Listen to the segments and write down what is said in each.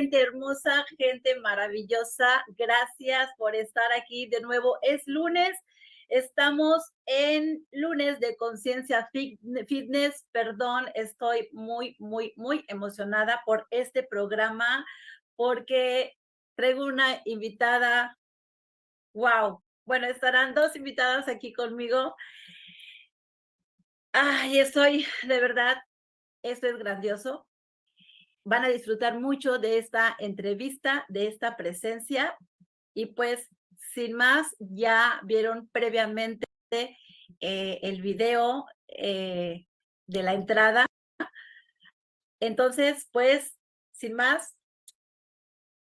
gente hermosa, gente maravillosa. Gracias por estar aquí de nuevo. Es lunes. Estamos en lunes de Conciencia Fitness. Perdón, estoy muy emocionada por este programa porque traigo una invitada. Wow. Bueno, estarán dos invitadas aquí conmigo. Ay, estoy, de verdad, esto es grandioso. Van a disfrutar mucho de esta entrevista, de esta presencia. Y pues, sin más, ya vieron previamente el video de la entrada. Entonces, pues, sin más,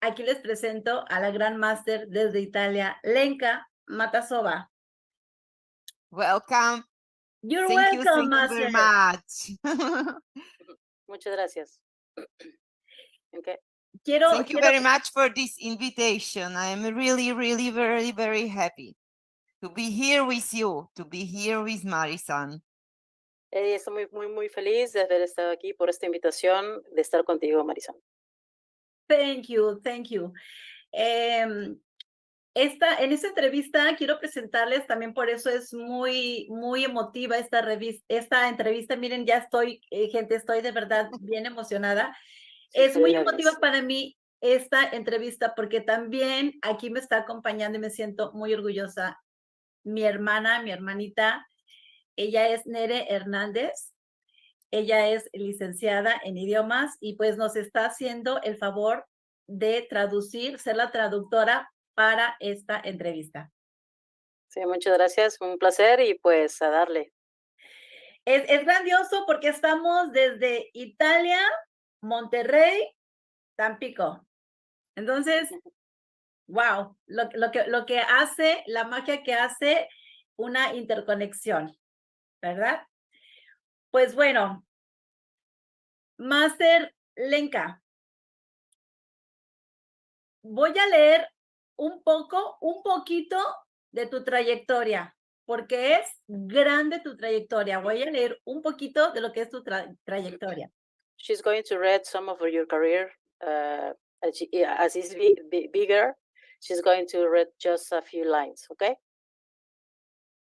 aquí les presento a la Gran Máster desde Italia, Lenka Matasova. Welcome. You're Thank you Master. very much. Muchas gracias. Okay. Thank you very much for this invitation. I am really, very happy to be here with you, to be here with Marisan. Estoy muy feliz de haber estado aquí por esta invitación, de estar contigo, Marisan. Thank you. En esta entrevista quiero presentarles, también por eso es muy emotiva esta entrevista. Miren, ya estoy, gente, estoy de verdad bien emocionada. Es muy emotiva para mí esta entrevista porque también aquí me está acompañando y me siento muy orgullosa mi hermanita. Ella es Marian Hernández. Ella es licenciada en idiomas y pues nos está haciendo el favor de traducir, ser la traductora para esta entrevista. Sí, muchas gracias, un placer y pues a darle. Es grandioso porque estamos desde Italia, Monterrey, Tampico. Entonces, wow, lo que hace, la magia que hace una interconexión, ¿verdad? Pues bueno, Máster Lenka, voy a leer un poquito de tu trayectoria, porque es grande tu trayectoria. Voy a leer un poquito de lo que es tu trayectoria. She's going to read some of your career. As it's bigger, she's going to read just a few lines, okay?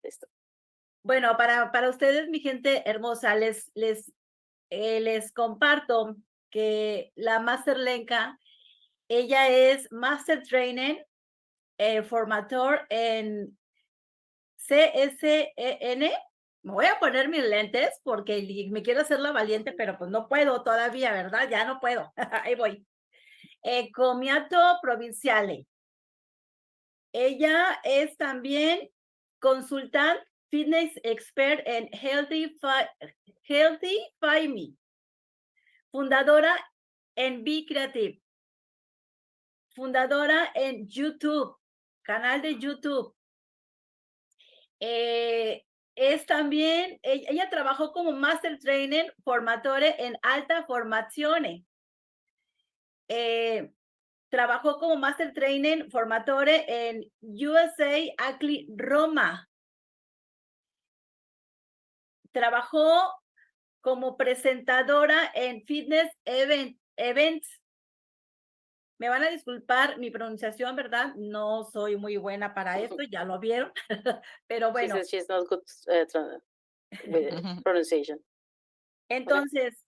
Listo. Bueno, para ustedes, mi gente hermosa, les comparto que la Master Lenka, ella es Master Trainer, formador en CSEN. Me voy a poner mis lentes porque me quiero hacer la valiente, pero pues no puedo todavía, ¿verdad? Ya no puedo. Ahí voy. Comiato Provinciale. Ella es también consultant fitness expert en Healthy Me. Fundadora en Be Creative. Fundadora en YouTube, canal de YouTube. Es también, ella trabajó como Master Trainer, formatore en alta formazione. Trabajó como Master Trainer, formatore en USA Acli Roma. Trabajó como presentadora en Fitness Events. Me van a disculpar mi pronunciación, ¿verdad? No soy muy buena para esto, ya lo vieron, pero bueno. She says she's not good with pronunciation. Entonces,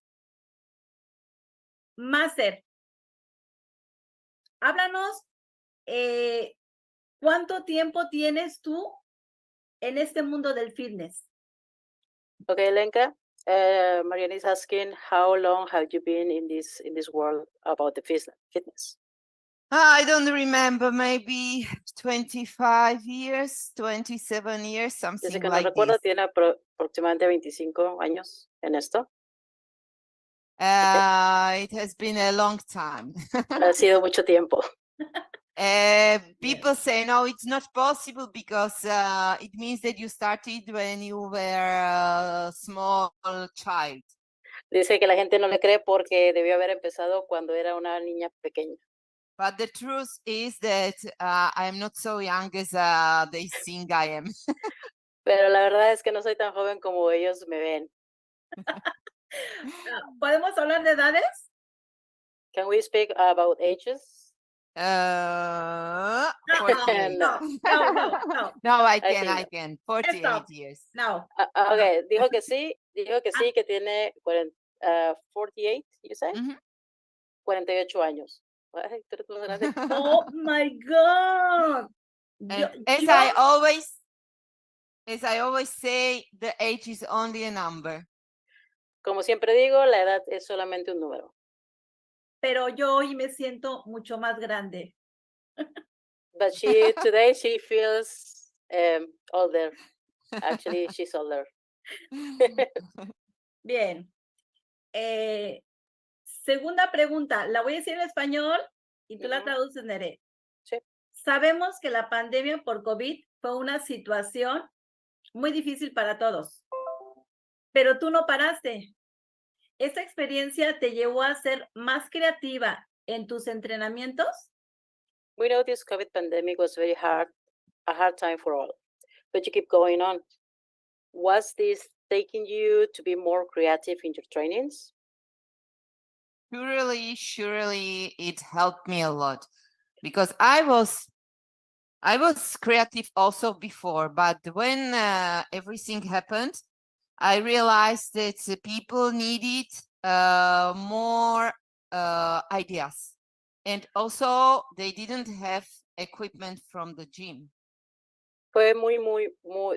Máster, háblanos, ¿cuánto tiempo tienes tú en este mundo del fitness? Okay, Lenka, Marian is asking, how long have you been in this world about the fitness? I don't remember, maybe 25 years, 27 years, something Desde que like no recuerdo, this. tiene aproximadamente 25 años en esto. It has been a long time. Ha sido mucho tiempo. People say, no, it's not possible because it means that you started when you were a small child. Dice que la gente no le cree porque debió haber empezado cuando era una niña pequeña. But the truth is that I am not so young as they think I am. Pero la verdad es que no soy tan joven como ellos me ven. ¿Podemos hablar de edades? Can we speak about ages? 48. No, no. No, I think no. can. 48 Stop. years. No. Okay, dijo que sí, que tiene 48, you say? Mhm. 48 años. Ay, tú eres más grande. Oh my God. And Yo- as yo- I always say, the age is only a number. Como siempre digo, la edad es solamente un número. pero yo hoy me siento mucho más grande. But today she feels older. Actually, she's older. Bien. Segunda pregunta, la voy a decir en español y tú la Ujú. traduces, Nere. Sí. Sabemos que la pandemia por COVID fue una situación muy difícil para todos, pero tú no paraste. ¿Esta experiencia te llevó a ser más creativa en tus entrenamientos? We know this COVID pandemic was a hard time for all, but you keep going on. Was this taking you to be more creative in your trainings? Surely it helped me a lot, because I was creative also before, but when everything happened, I realized that the people needed more ideas, and also they didn't have equipment from the gym. Fue muy,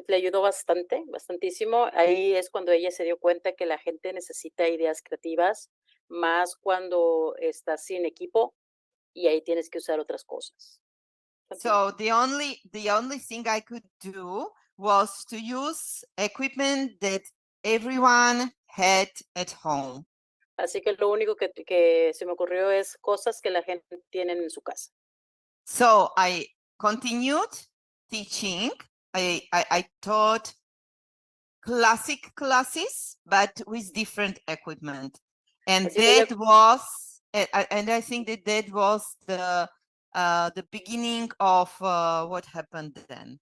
le ayudó bastantísimo. Ahí es cuando ella se dio cuenta que la gente necesita ideas creativas, más cuando estás sin equipo y ahí tienes que usar otras cosas. So the only thing I could do was to use equipment that everyone had at home. Así que lo único que se me ocurrió es cosas que la gente tiene en su casa. So I continued teaching. I taught classic classes, but with different equipment. And Así que that was, and I think that was the beginning of what happened then.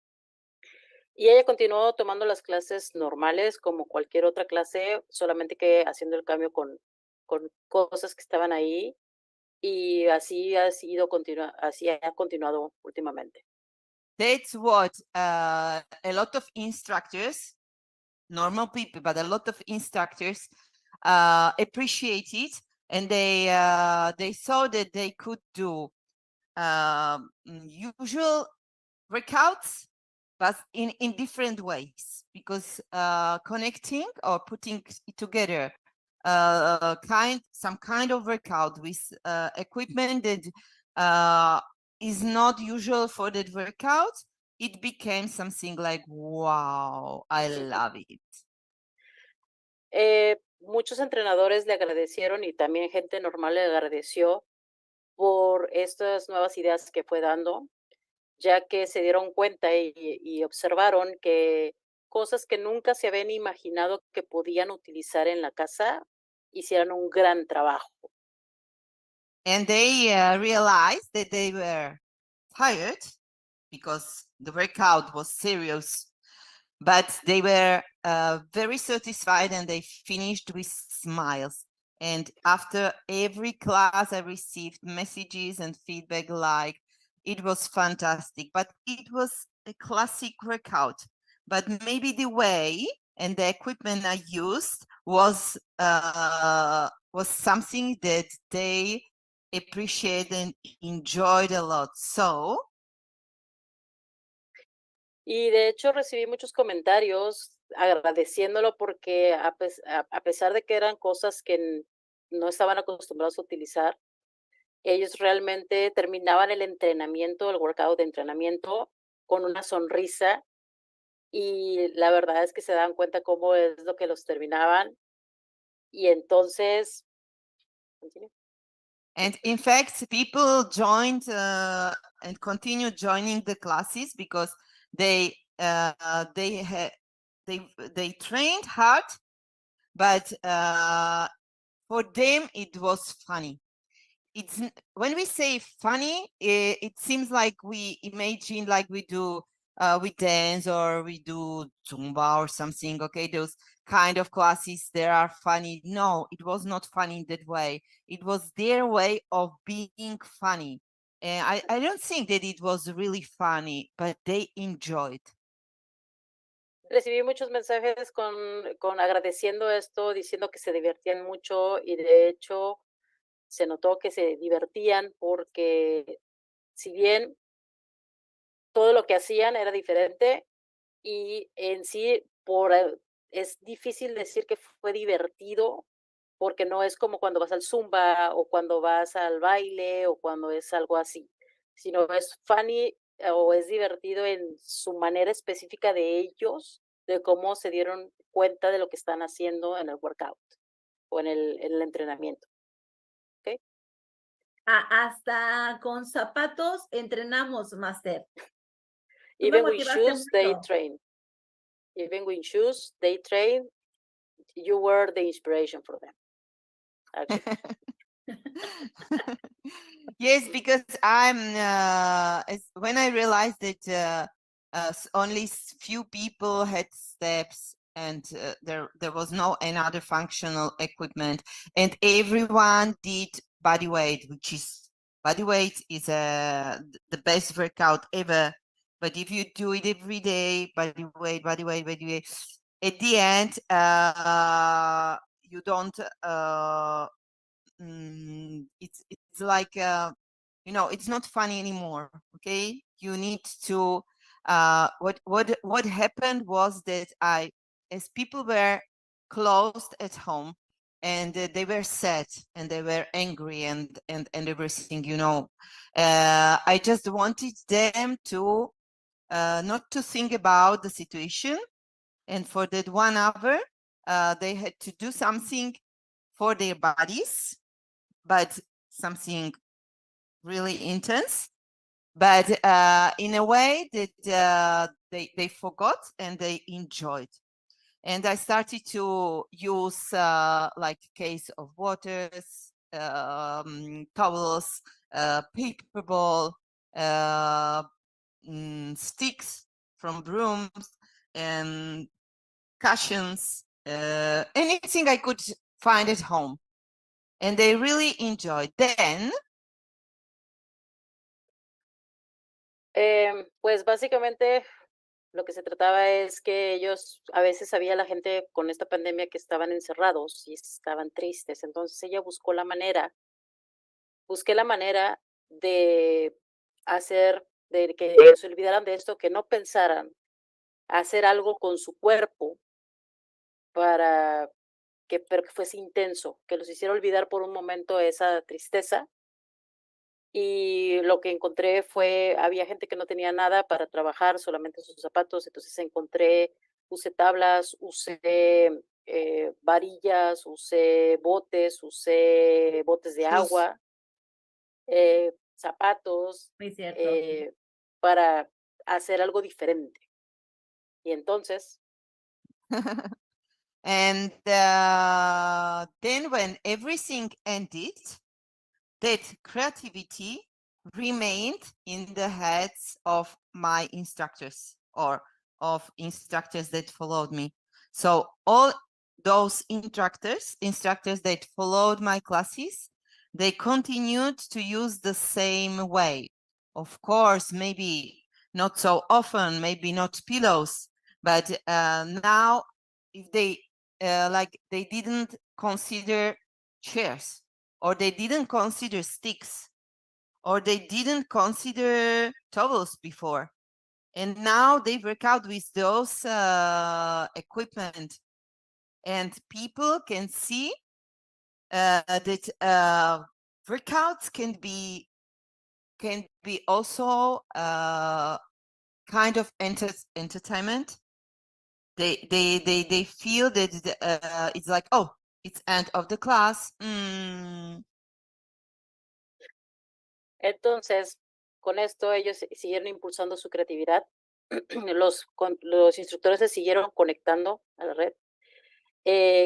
Y ella continuó tomando las clases normales como cualquier otra clase, solamente que haciendo el cambio con cosas que estaban ahí, y así así ha continuado últimamente. That's what a lot of instructors, normal people, but a lot of instructors appreciated, and they saw that they could do usual workouts, but in different ways, because connecting or putting it together some kind of workout with equipment that is not usual for that workout, it became something like, wow, I love it. Muchos entrenadores le agradecieron y también gente normal le agradeció por estas nuevas ideas que fue dando, ya que se dieron cuenta y observaron que cosas que nunca se habían imaginado que podían utilizar en la casa hicieron un gran trabajo. And they realized that they were tired because the workout was serious, but they were very satisfied, and they finished with smiles. And after every class, I received messages and feedback like, it was fantastic, but it was a classic workout. But maybe the way and the equipment I used was something that they appreciated and enjoyed a lot. So, y de hecho recibí muchos comentarios agradeciéndolo porque a pesar de que eran cosas que no estaban acostumbrados a utilizar, ellos realmente terminaban el entrenamiento, el workout de entrenamiento con una sonrisa, y la verdad es que se dan cuenta cómo es lo que los terminaban. Y entonces, continue. And in fact, people joined and continued joining the classes because they trained hard, but for them it was funny. It's when we say funny, it seems like we imagine like we do we dance or we do Zumba or something. Okay, those kind of classes, they are funny. No, it was not funny in that way. It was their way of being funny. And I don't think that it was really funny, but they enjoyed. Recibí muchos mensajes con agradeciendo esto, diciendo que se divertían mucho y de hecho se notó que se divertían porque si bien todo lo que hacían era diferente y en sí es difícil decir que fue divertido porque no es como cuando vas al Zumba o cuando vas al baile o cuando es algo así, sino es funny o es divertido en su manera específica de ellos, de cómo se dieron cuenta de lo que están haciendo en el workout o en el entrenamiento. ¿Okay? Hasta con zapatos entrenamos, Master. Tú me Even with motivaste shoes, they mucho. train. Even with shoes, they train. You were the inspiration for them. Actually. Yes, because I'm when I realized that only few people had steps and there was no another functional equipment, and everyone did body weight, which is body weight is the best workout ever. But if you do it every day, body weight, body weight, body weight, at the end you don't. It's like it's not funny anymore. Okay, you need to what happened was that as people were closed at home and they were sad and they were angry and everything, I just wanted them to not to think about the situation, and for that 1 hour they had to do something for their bodies, but something really intense, but in a way that they forgot and they enjoyed. And I started to use like case of waters, towels, paper ball, sticks from brooms, and cushions, anything I could find at home. And they really enjoyed. Then Pues básicamente lo que se trataba es que ellos, a veces había la gente con esta pandemia que estaban encerrados y estaban tristes. Entonces ella busqué la manera de hacer, de que se olvidaran de esto, que no pensaran hacer algo con su cuerpo para pero que fuese intenso, que los hiciera olvidar por un momento esa tristeza. Y lo que encontré había gente que no tenía nada para trabajar, solamente sus zapatos, entonces usé tablas, usé varillas, usé botes de shoes. agua, zapatos, Muy cierto. para hacer algo diferente. Y entonces, And then when everything ended, that creativity remained in the heads of my instructors or of instructors that followed me. So all those instructors that followed my classes, they continued to use the same way. Of course, maybe not so often, maybe not pillows, but now if they they didn't consider chairs, or they didn't consider sticks, or they didn't consider towels before, and now they work out with those equipment, and people can see that workouts can be also kind of entertainment. They feel that it's like, oh, it's end of the class. entonces, con esto ellos siguieron impulsando su creatividad. Los instructores se siguieron conectando a la red.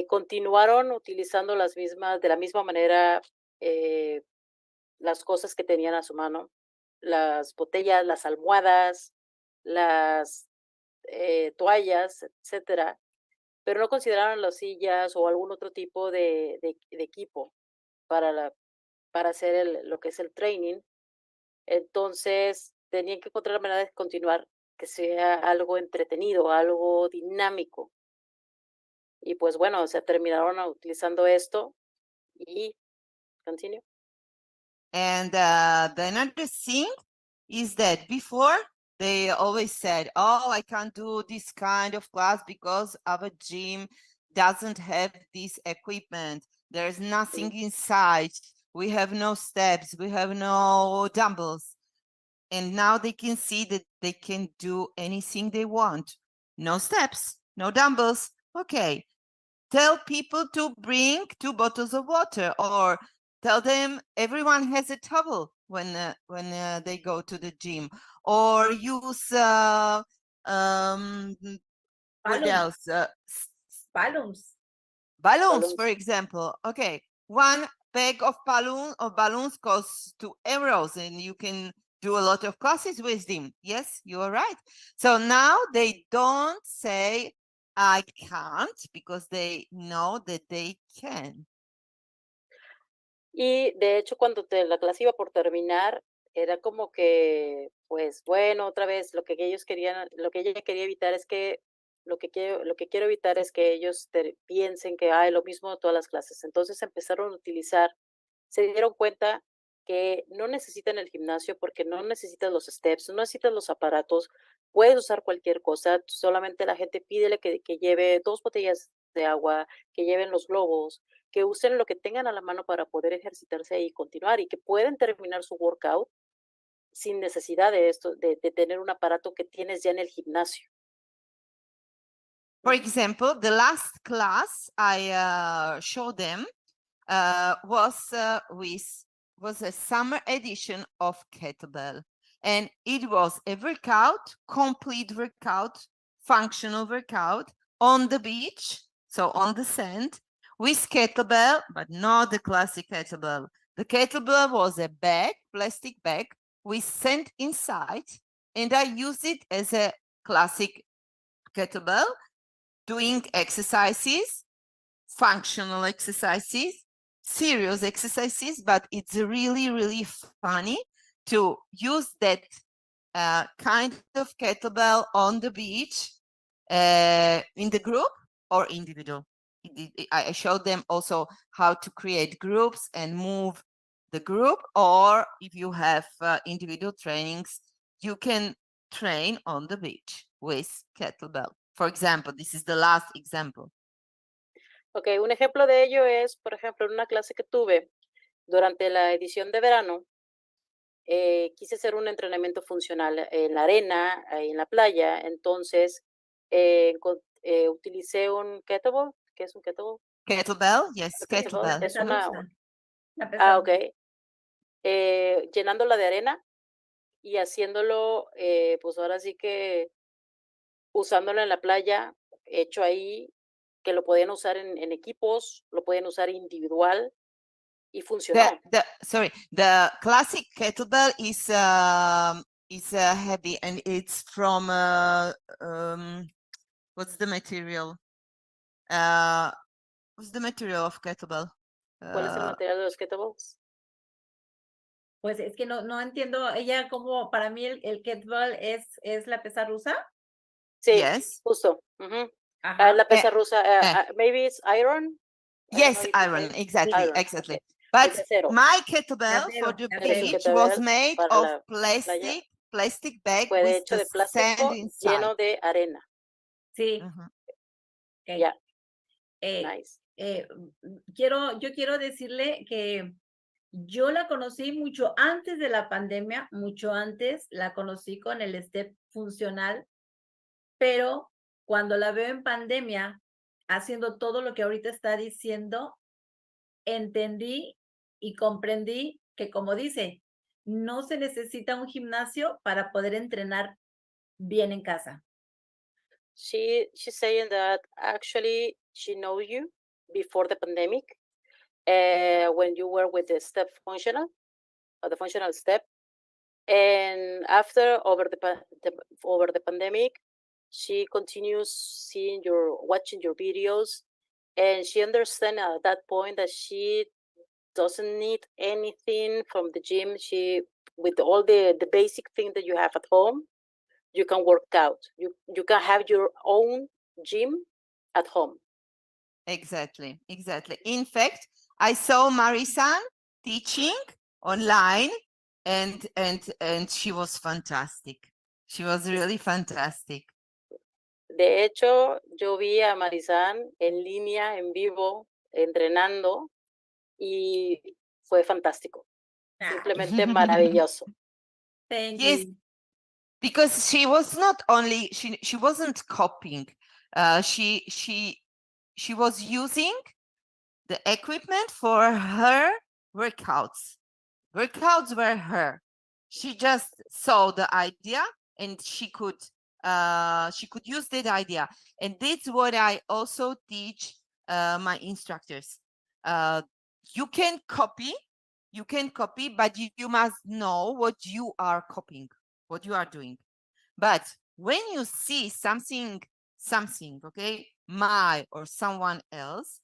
Continuaron utilizando de la misma manera, las cosas que tenían a su mano, las botellas, las almohadas, las toallas, etcétera, pero no consideraron las sillas o algún otro tipo de equipo para hacer lo que es el training. Entonces, tenían que encontrar la manera de continuar, que sea algo entretenido, algo dinámico. Y pues bueno, o sea, terminaron utilizando esto y continue. And the another thing is that before they always said, oh, I can't do this kind of class because our gym doesn't have this equipment. There's nothing inside. We have no steps. We have no dumbbells. And now they can see that they can do anything they want. No steps, no dumbbells. Okay. Tell people to bring 2 bottles of water, or tell them everyone has a towel when they go to the gym, or use what Balloons, else? balloons. Balloons, for Balloons. example. Okay, one bag of balloons costs €2, and you can do a lot of classes with them. Yes, you are right. So now they don't say I can't, because they know that they can. Y de hecho, cuando la clase iba por terminar, era como que, pues bueno, otra vez lo que ellos querían, lo que ella quería evitar es que, lo que quiero evitar es que ellos piensen que hay lo mismo de todas las clases. Entonces empezaron a utilizar, se dieron cuenta que no necesitan el gimnasio porque no necesitas los steps, no necesitas los aparatos, puedes usar cualquier cosa, solamente la gente pídele que lleve 2 botellas de agua, que lleven los globos, que usen lo que tengan a la mano para poder ejercitarse y continuar, y que pueden terminar su workout sin necesidad de esto, de tener un aparato que tienes ya en el gimnasio. For example, the last class I showed them was a summer edition of kettlebell, and it was a workout, complete workout, functional workout on the beach, so on the sand, with kettlebell, but not the classic kettlebell. The kettlebell was a bag, plastic bag with sand inside, and I used it as a classic kettlebell, doing exercises, functional exercises, serious exercises, but it's really, really funny to use that kind of kettlebell on the beach in the group or individual. I showed them also how to create groups and move the group, or if you have individual trainings, you can train on the beach with kettlebell. For example, this is the last example. Ok, un ejemplo de ello es, por ejemplo, en una clase que tuve durante la edición de verano, quise hacer un entrenamiento funcional en la arena, en la playa, entonces utilicé un kettlebell. ¿Qué es un kettlebell? Kettlebell, yes, kettlebell. Es Pesa una, rusa. La pesa ok, rusa. llenándola de arena y haciéndolo, pues ahora sí que usándolo en la playa, hecho ahí, que lo podían usar en equipos, lo podían usar individual y funcionó. The classic kettlebell is heavy, and it's from what's the material? What's the material of kettlebell? ¿Cuál es el material de los kettlebells? Pues es que no entiendo, ella como, para mí el kettlebell es la pesa rusa. Sí, Yes. justo. Ujú. Ajá. La pesa rusa, maybe it's iron. I don't know Yes, if it's iron, exactly, iron, exactly. okay. But Es acero. my kettlebell for Acero, the acero. beach was Kettlebell made para of la playa plastic bag fue de with hecho the de sand plástico inside. lleno de arena. Sí. Mhm. Ok. Ya, Eh, nice. yo quiero decirle que yo la conocí mucho antes de la pandemia, mucho antes la conocí con el step funcional, pero cuando la veo en pandemia haciendo todo lo que ahorita está diciendo, entendí y comprendí que, como dice, no se necesita un gimnasio para poder entrenar bien en casa. She's saying that actually she know you before the pandemic, when you were with the step functional, or the functional step, And after over the pandemic, she continues watching your videos, and she understands at that point that she doesn't need anything from the gym. She, with all the basic thing that you have at home, you can work out. You can have your own gym at home. Exactly. In fact, I saw Marisan teaching online, and she was fantastic. She was really fantastic. De hecho, yo vi a Marisan en línea, en vivo, entrenando, y fue fantástico. Simplemente maravilloso. Thank Yes, you. because she was not only she wasn't copying. She was using the equipment for her workouts. Workouts were her. She just saw the idea, and she could use that idea. And that's what I also teach my instructors. You can copy, but you must know what you are copying, what you are doing. But when you see something, okay, my or someone else,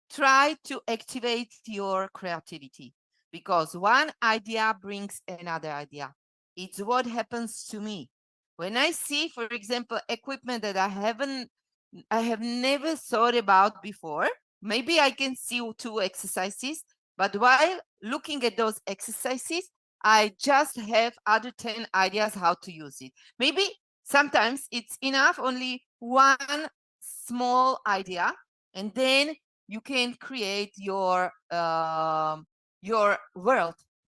try to activate your creativity, because one idea brings another idea. It's what happens to me when I see, for example, equipment that I have never thought about before. Maybe I can see 2 exercises, but while looking at those exercises, I just have other 10 ideas how to use it. Maybe sometimes it's enough only one small idea, and then you can create your world,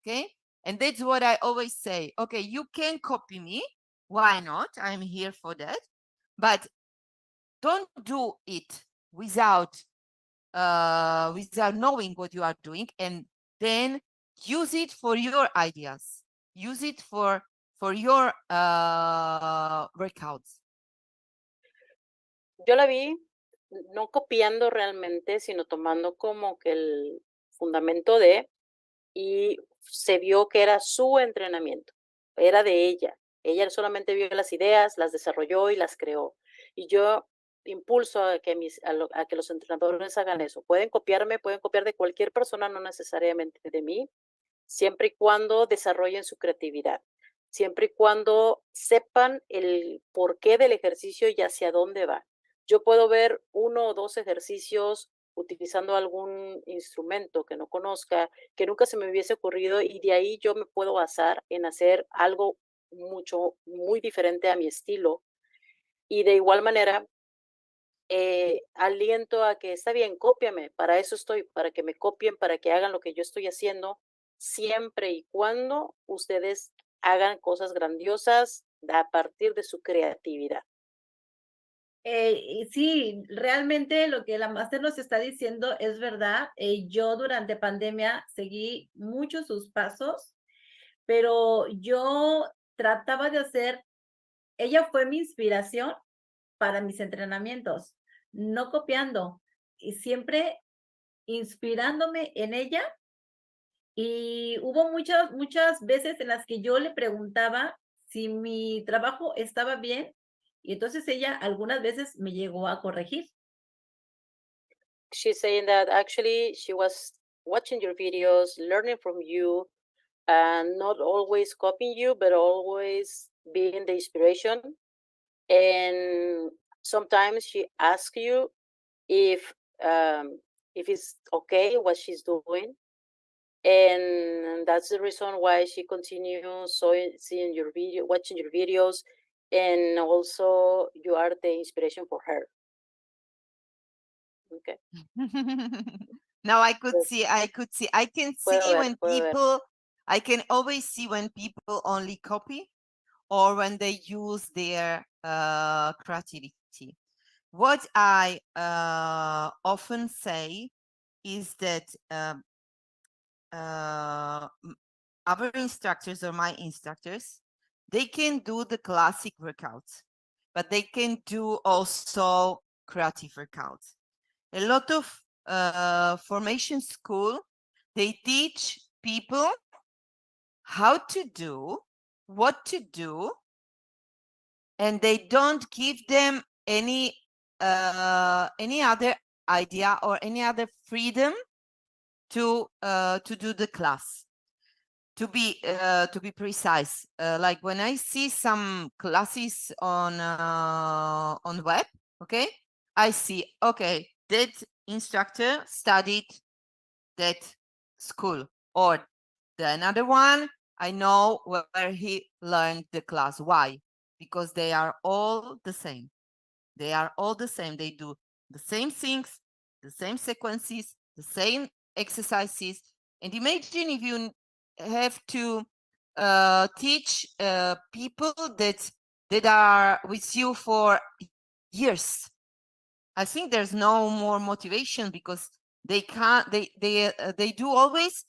okay? And that's what I always say. Okay, you can copy me. Why not? I'm here for that. But don't do it without knowing what you are doing, and then use it for your ideas. Use it for your workouts. Yo la vi no copiando realmente, sino tomando como que el fundamento y se vio que era su entrenamiento, era de ella. Ella solamente vio las ideas, las desarrolló y las creó. Y yo impulso a que los entrenadores hagan eso. Pueden copiar de cualquier persona, no necesariamente de mí, siempre y cuando desarrollen su creatividad, siempre y cuando sepan el porqué del ejercicio y hacia dónde va. Yo puedo ver 1 o 2 ejercicios utilizando algún instrumento que no conozca, que nunca se me hubiese ocurrido, y de ahí yo me puedo basar en hacer algo muy diferente a mi estilo. Y de igual manera, aliento a que está bien, cópiame, para eso estoy, para que me copien, para que hagan lo que yo estoy haciendo, siempre y cuando ustedes hagan cosas grandiosas a partir de su creatividad. Y sí, realmente lo que la máster nos está diciendo es verdad. Yo durante pandemia seguí mucho sus pasos, pero yo trataba de hacer, ella fue mi inspiración para mis entrenamientos, no copiando, y siempre inspirándome en ella. Y hubo muchas veces en las que yo le preguntaba si mi trabajo estaba bien, y entonces ella algunas veces me llegó a corregir. She's saying that actually she was watching your videos, learning from you, and not always copying you, but always being the inspiration. And sometimes she asks you if it's okay what she's doing, and that's the reason why she continues seeing your video, watching your videos, and also you are the inspiration for her. Okay. Now I can see when people, I can always see when people only copy or when they use their creativity. What I often say is that our instructors or my instructors, they can do the classic workouts, but they can do also creative workouts. A lot of formation school, they teach people how to do what to do, and they don't give them any other idea or any other freedom to do the class. To be precise, like when I see some classes on web, okay, I see, okay, that instructor studied that school, or another one, I know where he learned the class. Why? Because they are all the same. They are all the same. They do the same things, the same sequences, the same exercises. And imagine if you have to teach people that are with you for years. I think there's no more motivation, because they can't. They do always.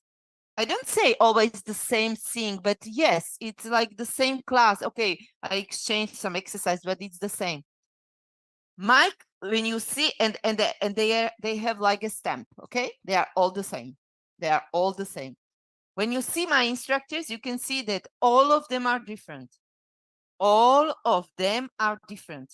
I don't say always the same thing, but yes, it's like the same class. Okay, I exchange some exercise, but it's the same. Mike, when you see, and they have like a stamp, okay? They are all the same. They are all the same. When you see my instructors, you can see that all of them are different. All of them are different.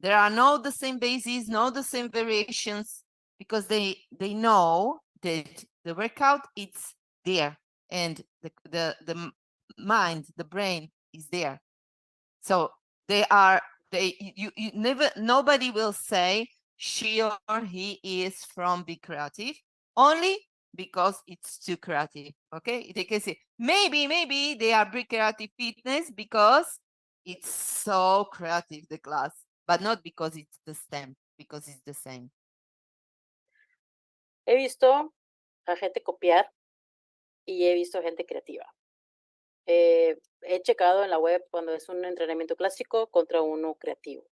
There are no the same bases, no the same variations, because they know that the workout it's there, and the mind, the brain is there. So they are, you never, nobody will say she or he is from Be Creative only because it's too creative. Okay, they can say maybe they are Be Creative Fitness because it's so creative, the class, but not because it's the same, because it's the same. He visto a gente copiar y he visto gente creativa. He checado en la web cuando es un entrenamiento clásico contra uno creativo.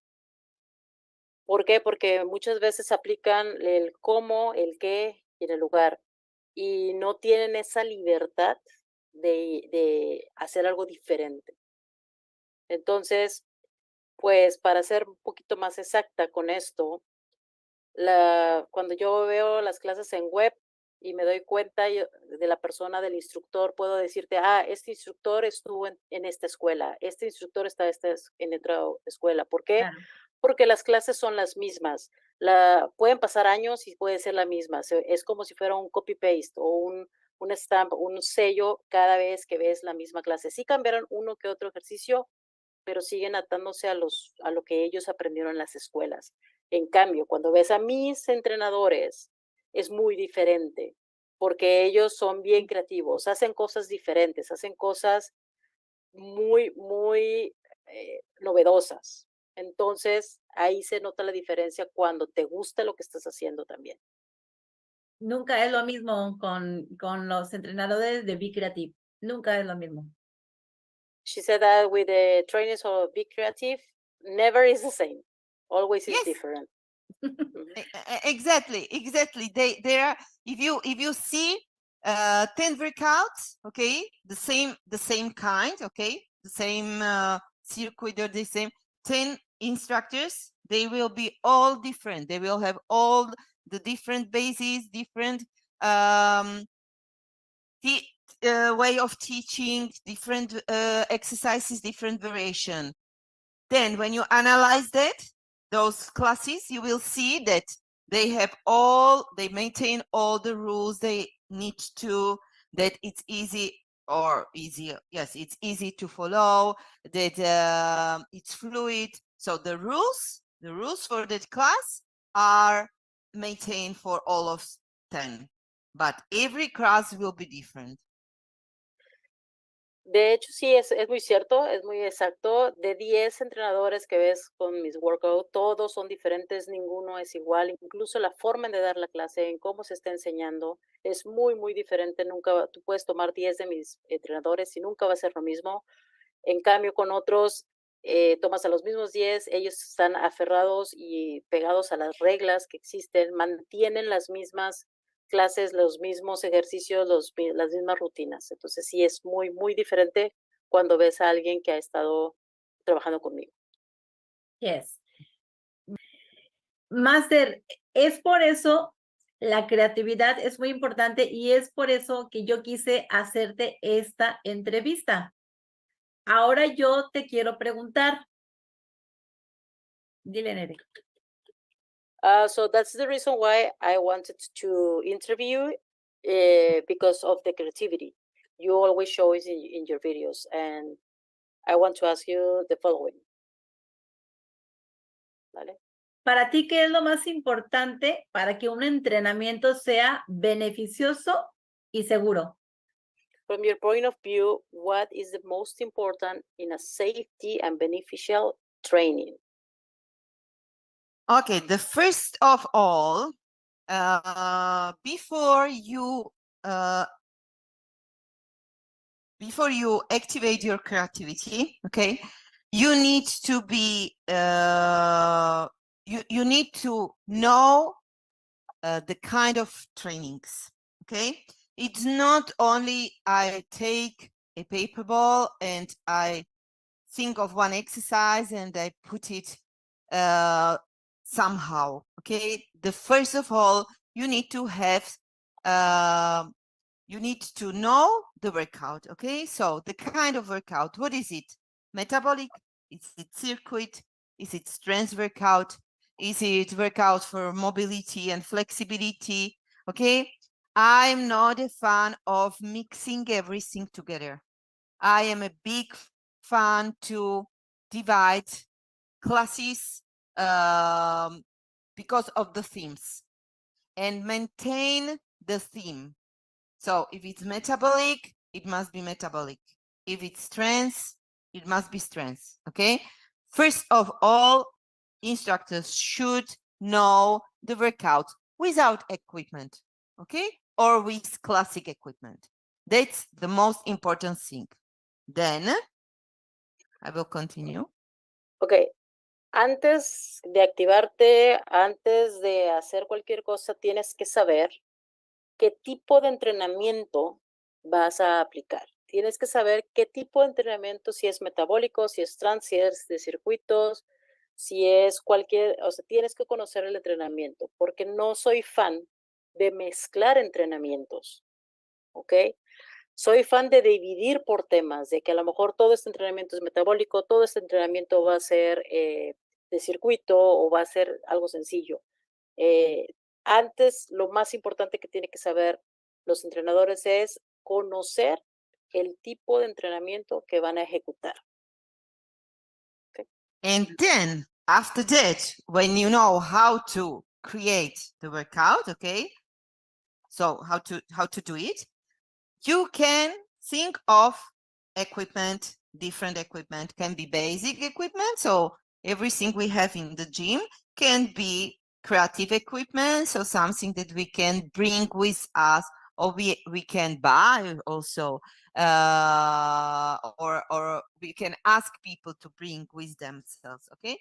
¿Por qué? Porque muchas veces aplican el cómo, el qué y el lugar, y no tienen esa libertad de hacer algo diferente. Entonces, pues para ser un poquito más exacta con esto, cuando yo veo las clases en web y me doy cuenta de la persona, del instructor, puedo decirte, este instructor estuvo en esta escuela, este instructor está en otra escuela. ¿Por qué? Claro. Porque las clases son las mismas. Pueden pasar años y puede ser la misma. Es como si fuera un copy-paste o un stamp, un sello cada vez que ves la misma clase. Sí cambiaron uno que otro ejercicio, pero siguen atándose a lo que ellos aprendieron en las escuelas. En cambio, cuando ves a mis entrenadores, es muy diferente, porque ellos son bien creativos, hacen cosas diferentes, hacen cosas muy, muy novedosas. Entonces, ahí se nota la diferencia cuando te gusta lo que estás haciendo también. Nunca es lo mismo con los entrenadores de Be Creative. Nunca es lo mismo. She said that with the trainers of Be Creative, never is the same. Always is Yes. different. Exactly. They are, if you see 10 workouts, okay, the same kind, okay, the same circuit, or the same 10 instructors, they will be all different. They will have all the different bases, different way of teaching, different exercises, different variation. Then when you analyze those classes, you will see that they maintain all the rules they need to, that it's easy, or easier. Yes, it's easy to follow, that it's fluid. So the rules for that class are maintained for all of 10, but every class will be different. De hecho, sí, es muy cierto, es muy exacto. De 10 entrenadores que ves con mis workouts, todos son diferentes, ninguno es igual. Incluso la forma de dar la clase, en cómo se está enseñando, es muy, muy diferente. Tú puedes tomar 10 de mis entrenadores y nunca va a ser lo mismo. En cambio, con otros, tomas a los mismos 10, ellos están aferrados y pegados a las reglas que existen, mantienen las mismas clases, los mismos ejercicios, las mismas rutinas. Entonces sí es muy, muy diferente cuando ves a alguien que ha estado trabajando conmigo. Yes. Master, es por eso la creatividad es muy importante, y es por eso que yo quise hacerte esta entrevista. Ahora yo te quiero preguntar. Dile, Nere. So that's the reason why I wanted to interview because of the creativity you always show it in your videos. And I want to ask you the following. ¿Vale? Para ti, ¿qué es lo más importante para que un entrenamiento sea beneficioso y seguro? From your point of view, what is the most important in a safety and beneficial training? Okay, the first of all, before you activate your creativity, okay, you need to be you need to know the kind of trainings. Okay, it's not only I take a paper ball and I think of one exercise and I put it somehow. Okay, the first of all, you need to have you need to know the workout. Okay, so the kind of workout, what is it? Metabolic? Is it circuit? Is it strength workout? Is it workout for mobility and flexibility? Okay, I'm not a fan of mixing everything together. I am a big fan to divide classes because of the themes and maintain the theme. So if it's metabolic, it must be metabolic. If it's strength, it must be strength. Okay. First of all, instructors should know the workout without equipment. Okay. Or with classic equipment. That's the most important thing. Then I will continue. Okay. Antes de activarte, antes de hacer cualquier cosa, tienes que saber qué tipo de entrenamiento vas a aplicar. Tienes que saber qué tipo de entrenamiento, si es metabólico, si es trans, si es de circuitos, si es cualquier, o sea, tienes que conocer el entrenamiento, porque no soy fan de mezclar entrenamientos, ¿ok? Soy fan de dividir por temas, de que a lo mejor todo este entrenamiento es metabólico, todo este entrenamiento va a ser de circuito o va a ser algo sencillo. Antes, lo más importante que tienen que saber los entrenadores es conocer el tipo de entrenamiento que van a ejecutar. Okay. And then after that, when you know how to create the workout, okay, so how to do it, you can think of equipment. Different equipment can be basic equipment, so everything we have in the gym can be creative equipment, so something that we can bring with us, or we can buy also, or we can ask people to bring with themselves. Okay,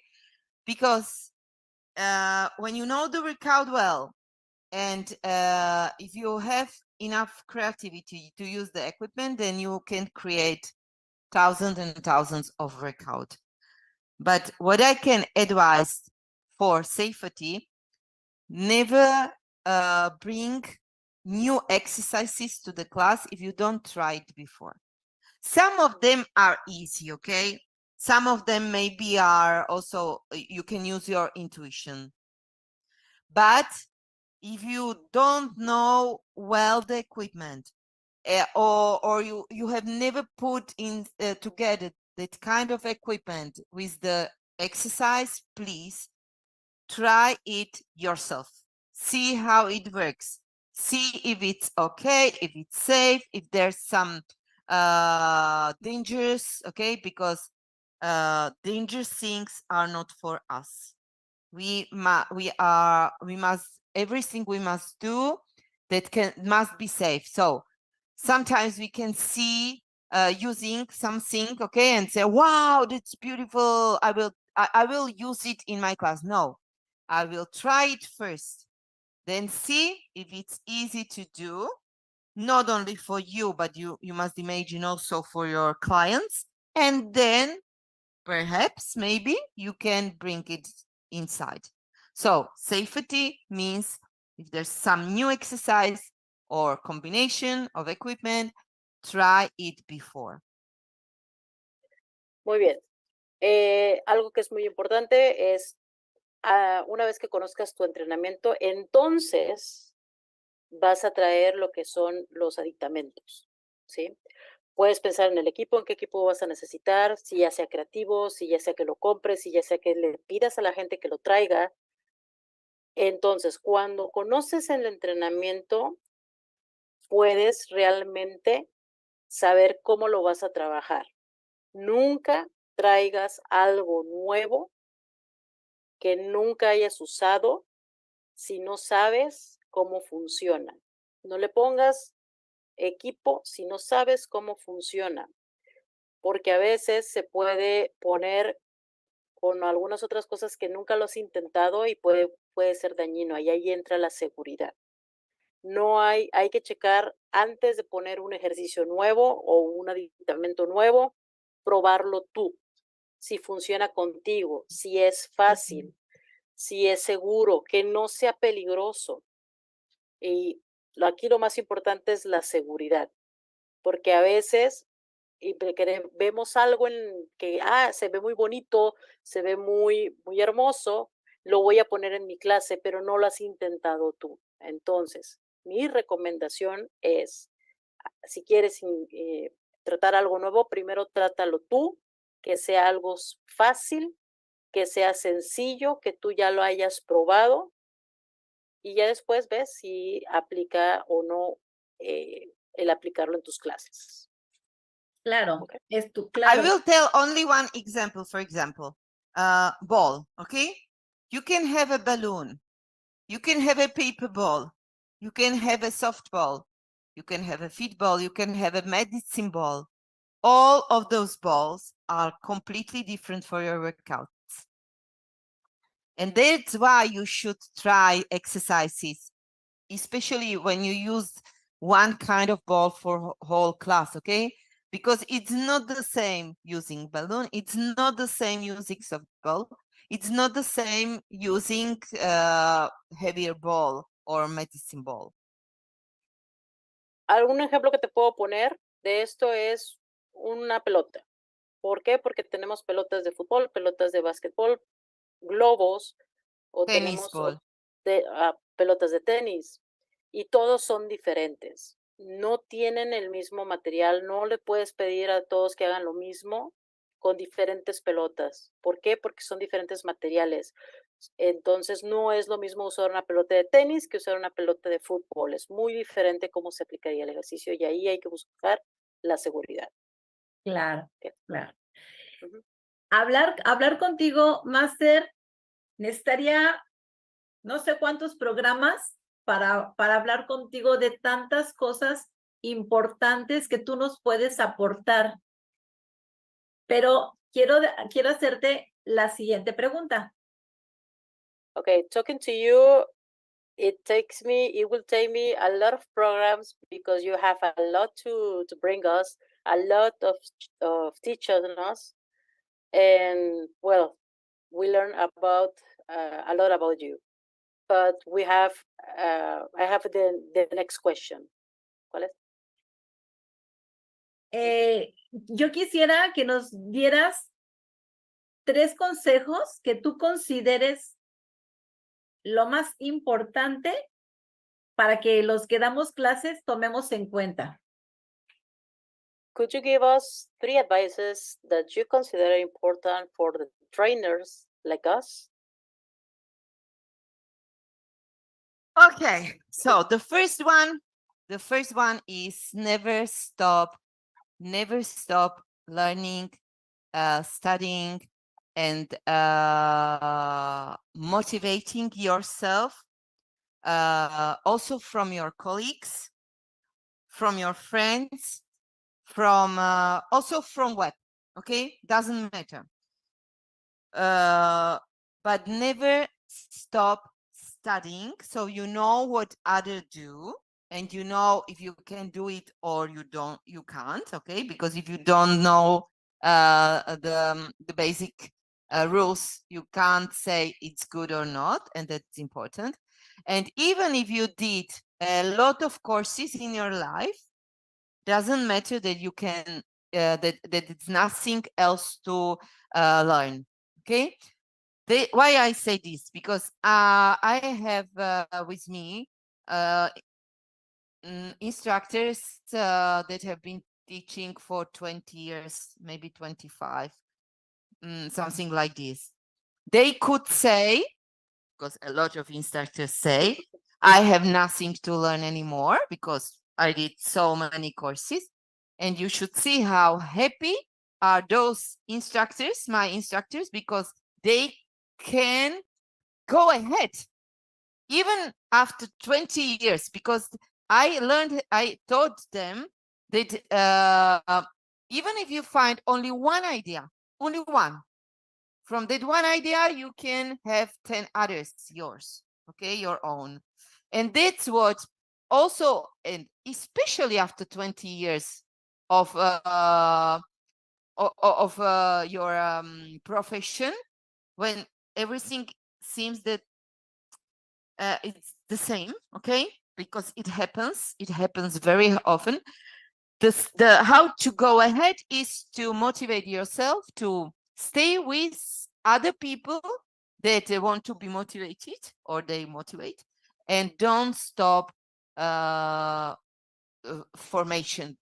because when you know the workout well, and if you have enough creativity to use the equipment, then you can create thousands and thousands of workout. But what I can advise for safety, never bring new exercises to the class if you don't try it before. Some of them are easy, okay? Some of them maybe are also, you can use your intuition. But if you don't know well the equipment, or you have never put in together that kind of equipment with the exercise, please try it yourself. See how it works. See if it's okay, if it's safe, if there's some dangers, okay? Because dangerous things are not for us. We must, everything we must do that must be safe. So sometimes we can see using something, okay, and say, wow, that's beautiful, I will use it in my class. No, I will try it first, then see if it's easy to do, not only for you, but you must imagine also for your clients, and then perhaps maybe you can bring it inside. So safety means if there's some new exercise or combination of equipment, try it before. Muy bien. Algo que es muy importante es, una vez que conozcas tu entrenamiento, entonces vas a traer lo que son los aditamentos, ¿sí? Puedes pensar en el equipo, en qué equipo vas a necesitar, si ya sea creativo, si ya sea que lo compres, si ya sea que le pidas a la gente que lo traiga. Entonces, cuando conoces el entrenamiento, puedes realmente saber cómo lo vas a trabajar. Nunca traigas algo nuevo que nunca hayas usado si no sabes cómo funciona. No le pongas equipo si no sabes cómo funciona, porque a veces se puede poner con algunas otras cosas que nunca lo has intentado y puede ser dañino. Y ahí entra la seguridad. No hay que checar antes de poner un ejercicio nuevo o un aditamento nuevo, probarlo tú, si funciona contigo, si es fácil, si es seguro, que no sea peligroso. Y aquí lo más importante es la seguridad, porque a veces vemos algo en que, se ve muy bonito, se ve muy hermoso, lo voy a poner en mi clase, pero no lo has intentado tú. Entonces, mi recomendación es, si quieres tratar algo nuevo, primero trátalo tú, que sea algo fácil, que sea sencillo, que tú ya lo hayas probado y ya después ves si aplica o no el aplicarlo en tus clases. Claro, ¿Ok? es I claro. will tell only one example, for example, ball, okay? You can have a balloon, you can have a paper ball, you can have a softball, you can have a football, you can have a medicine ball. All of those balls are completely different for your workouts. And that's why you should try exercises, especially when you use one kind of ball for whole class, okay? Because it's not the same using balloon, it's not the same using softball, it's not the same using heavier ball or medicine ball. Algún ejemplo que te puedo poner de esto es una pelota. ¿Por qué? Porque tenemos pelotas de fútbol, pelotas de básquetbol, globos, o Tennis tenemos ball. pelotas de tenis, y todos son diferentes. No tienen el mismo material, no le puedes pedir a todos que hagan lo mismo con diferentes pelotas. ¿Por qué? Porque son diferentes materiales. Entonces, no es lo mismo usar una pelota de tenis que usar una pelota de fútbol. Es muy diferente cómo se aplicaría el ejercicio y ahí hay que buscar la seguridad. Claro, ¿Ok? claro. Ujú. Hablar contigo, Máster, necesitaría no sé cuántos programas para hablar contigo de tantas cosas importantes que tú nos puedes aportar. Pero quiero hacerte la siguiente pregunta. Okay, talking to you, it will take me a lot of programs because you have a lot to bring us, a lot of teachers on us. And well, we learn about a lot about you. But we have, I have the next question. ¿Cuál es? Yo quisiera que nos dieras 3 consejos que tú consideres lo más importante para que los que damos clases tomemos en cuenta. Could you give us 3 advices that you consider important for the trainers like us? Okay, so the first one is never stop learning, studying, and motivating yourself, also from your colleagues, from your friends, from also from web. Okay, doesn't matter. But never stop studying, so you know what others do, and you know if you can do it or you can't. Okay, because if you don't know the basic rules, you can't say it's good or not, and that's important. And even if you did a lot of courses in your life, doesn't matter that you can that it's nothing else to learn. Okay. Why I say this? Because I have with me instructors that have been teaching for 20 years, maybe 25, something like this. They could say, because a lot of instructors say, I have nothing to learn anymore because I did so many courses. And you should see how happy are those instructors, my instructors, because they can go ahead even after 20 years, because I taught them that even if you find only one idea, only one, from that one idea, you can have 10 others yours, okay, your own. And that's what also, and especially after 20 years of your profession, when everything seems that it's the same, okay, because it happens very often. The how to go ahead is to motivate yourself to stay with other people that want to be motivated, or they motivate, and don't stop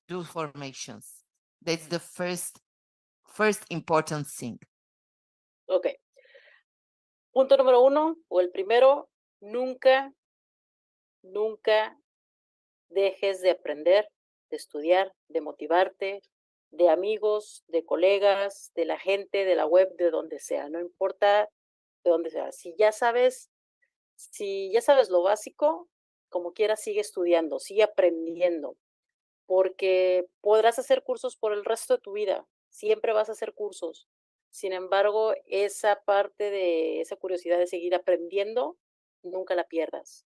do formations. That's the first important thing. Ok. Punto número 1, o el primero, nunca dejes de aprender, de estudiar, de motivarte, de amigos, de colegas, de la gente, de la web, de donde sea, no importa de dónde sea. Si ya sabes lo básico, como quieras, sigue estudiando, sigue aprendiendo, porque podrás hacer cursos por el resto de tu vida, siempre vas a hacer cursos. Sin embargo, esa parte de esa curiosidad de seguir aprendiendo, nunca la pierdas.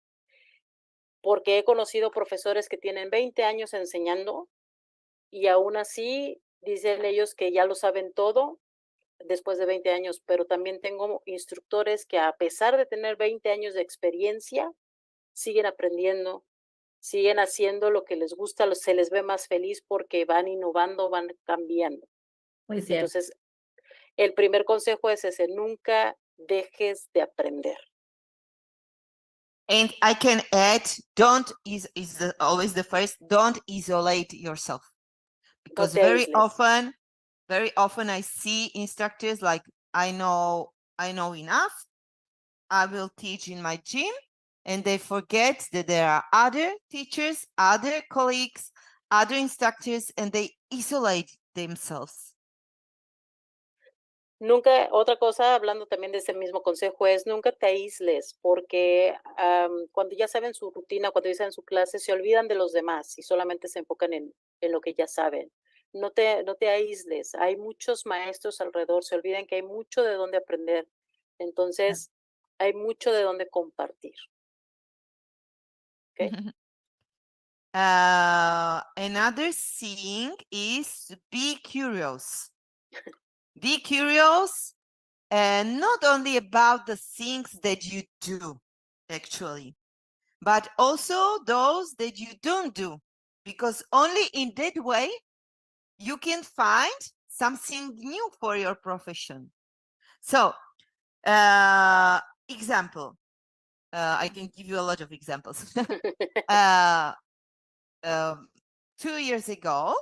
Porque he conocido profesores que tienen 20 años enseñando y aún así dicen ellos que ya lo saben todo después de 20 años, pero también tengo instructores que a pesar de tener 20 años de experiencia, siguen aprendiendo, siguen haciendo lo que les gusta, se les ve más feliz porque van innovando, van cambiando. Muy cierto. Entonces, el primer consejo es ese, nunca dejes de aprender. And I can add, don't always the first, don't isolate yourself. Because very often I see instructors like, I know enough, I will teach in my gym, and they forget that there are other teachers, other colleagues, other instructors, and they isolate themselves. Nunca, otra cosa, hablando también de ese mismo consejo, es nunca te aísles, porque cuando ya saben su rutina, cuando ya saben su clase, se olvidan de los demás y solamente se enfocan en lo que ya saben. No te aísles, hay muchos maestros alrededor, se olvidan que hay mucho de dónde aprender. Entonces, hay mucho de dónde compartir. ¿Okay? Another thing is be curious. Be curious, and not only about the things that you do, actually, but also those that you don't do, because only in that way you can find something new for your profession. So, example, I can give you a lot of examples. 2 years ago,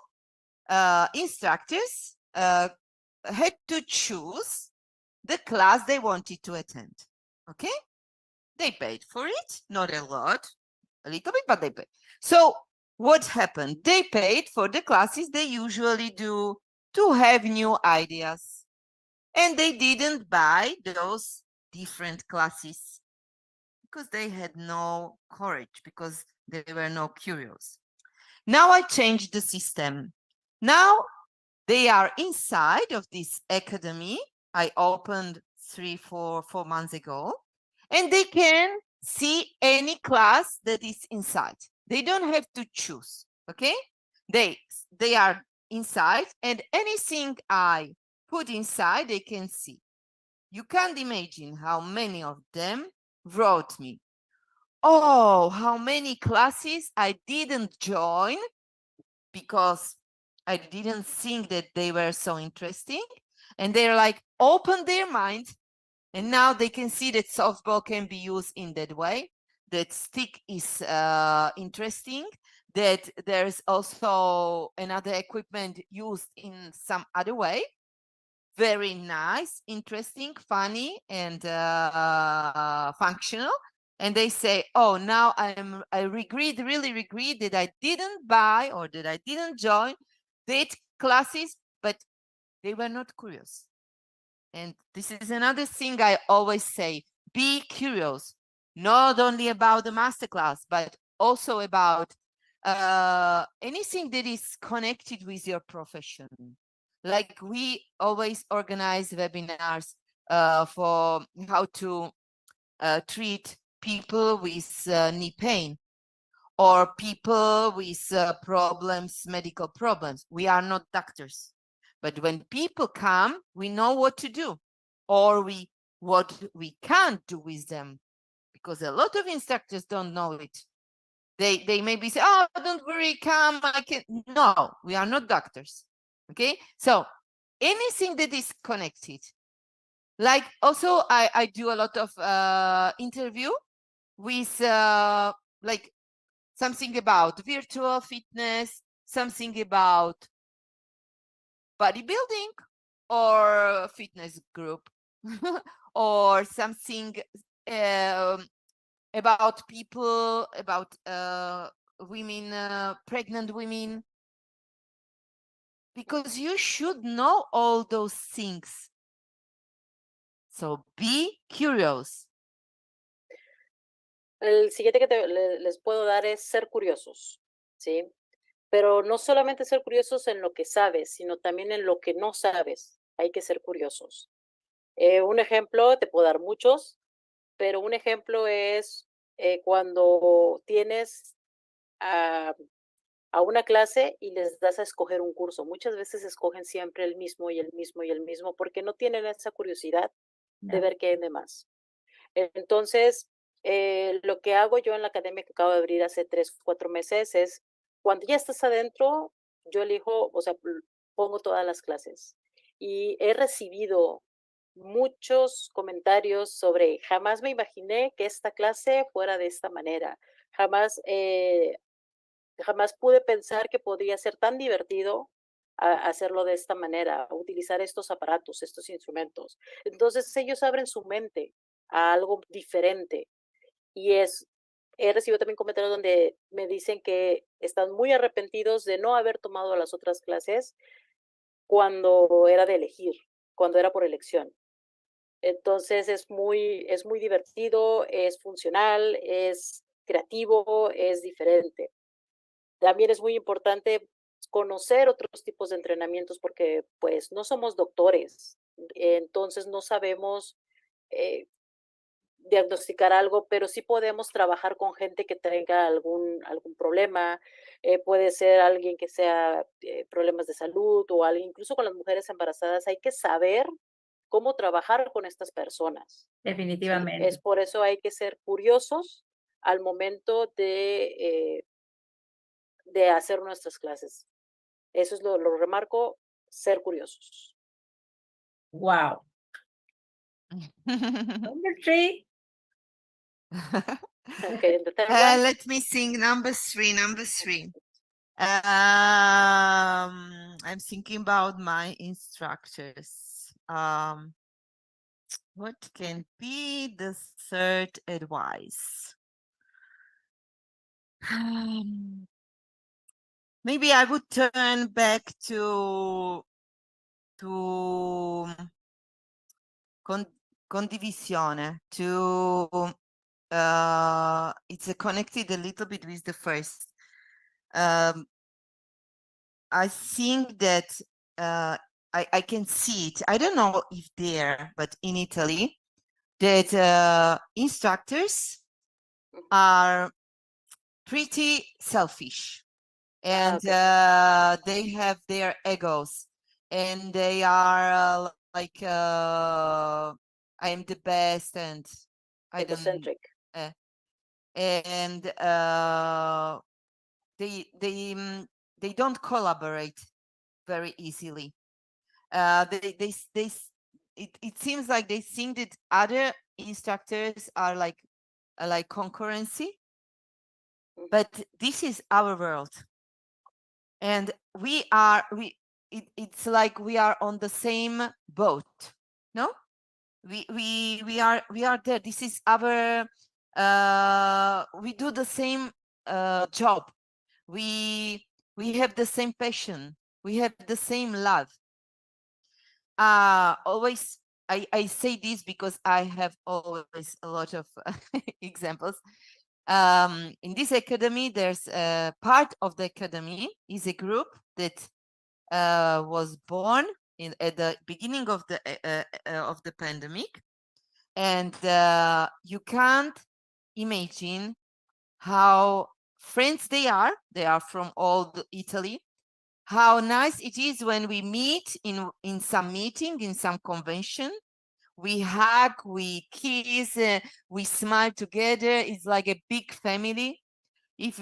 instructors had to choose the class they wanted to attend. Okay, they paid for it, not a lot, a little bit, but they paid. So what happened? They paid for the classes they usually do to have new ideas, and they didn't buy those different classes because they had no courage, because they were no curious. Now I changed the system. Now they are inside of this academy I opened 4 months ago, and they can see any class that is inside. They don't have to choose, okay? They are inside, and anything I put inside, they can see. You can't imagine how many of them wrote me, oh, how many classes I didn't join because I didn't think that they were so interesting. And they're like, open their mind. And now they can see that softball can be used in that way, that stick is interesting, that there's also another equipment used in some other way. Very nice, interesting, funny, and functional. And they say, oh, now I really regret that I didn't buy or that I didn't join that classes, but they were not curious. And this is another thing I always say, be curious, not only about the masterclass, but also about anything that is connected with your profession. Like we always organize webinars for how to treat people with knee pain or people with problems, medical problems. We are not doctors. But when people come, we know what to do, or what we can't do with them, because a lot of instructors don't know it. They maybe say, "Oh, don't worry, come, I can." No, we are not doctors. Okay, so anything that is connected, like also I do a lot of interview with like something about virtual fitness, something about bodybuilding or fitness group, or something about people, about women, pregnant women, because you should know all those things. So be curious. El siguiente que les puedo dar es ser curiosos, ¿sí? Pero no solamente ser curiosos en lo que sabes, sino también en lo que no sabes. Hay que ser curiosos. Un ejemplo, te puedo dar muchos, pero un ejemplo es cuando tienes a una clase y les das a escoger un curso. Muchas veces escogen siempre el mismo y el mismo y el mismo porque no tienen esa curiosidad de ver qué hay de más. Entonces, lo que hago yo en la academia que acabo de abrir hace 3, 4 meses es, cuando ya estás adentro, yo elijo, o sea, pongo todas las clases. Y he recibido muchos comentarios sobre, jamás me imaginé que esta clase fuera de esta manera. Jamás pude pensar que podría ser tan divertido hacerlo de esta manera, utilizar estos aparatos, estos instrumentos. Entonces ellos abren su mente a algo diferente y he recibido también comentarios donde me dicen que están muy arrepentidos de no haber tomado las otras clases cuando era de elegir, cuando era por elección. Entonces es muy divertido, es funcional, es creativo, es diferente. También es muy importante conocer otros tipos de entrenamientos porque pues no somos doctores, entonces no sabemos diagnosticar algo, pero sí podemos trabajar con gente que tenga algún problema, puede ser alguien que sea problemas de salud o alguien, incluso con las mujeres embarazadas, hay que saber cómo trabajar con estas personas. Definitivamente. ¿Sí? Es por eso hay que ser curiosos al momento de hacer nuestras clases. Eso es lo remarco, ser curiosos. Wow. Number 3. Okay, the third one. Let me think. Number three. I'm thinking about my instructors. What can be the third advice? Maybe I would turn back to condivisione, to it's connected a little bit with the first. I think that I can see it. I don't know if there, but in Italy, that instructors are pretty selfish, and they have their egos, and they are like I am the best, and I Egocentric. don't. And they don't collaborate. very easily. It seems like they think that other instructors are like concurrency, but this is our world, and it's like we are on the same boat. No, we are there. This is our we do the same job. We have the same passion. We have the same love. Always I say this because I have always a lot of examples. In this academy, there's a part of the academy is a group that was born at the beginning of the pandemic, and you can't imagine how friends they are. They are from all Italy. How nice it is when we meet in some meeting, in some convention. We hug, we kiss, we smile together. It's like a big family. If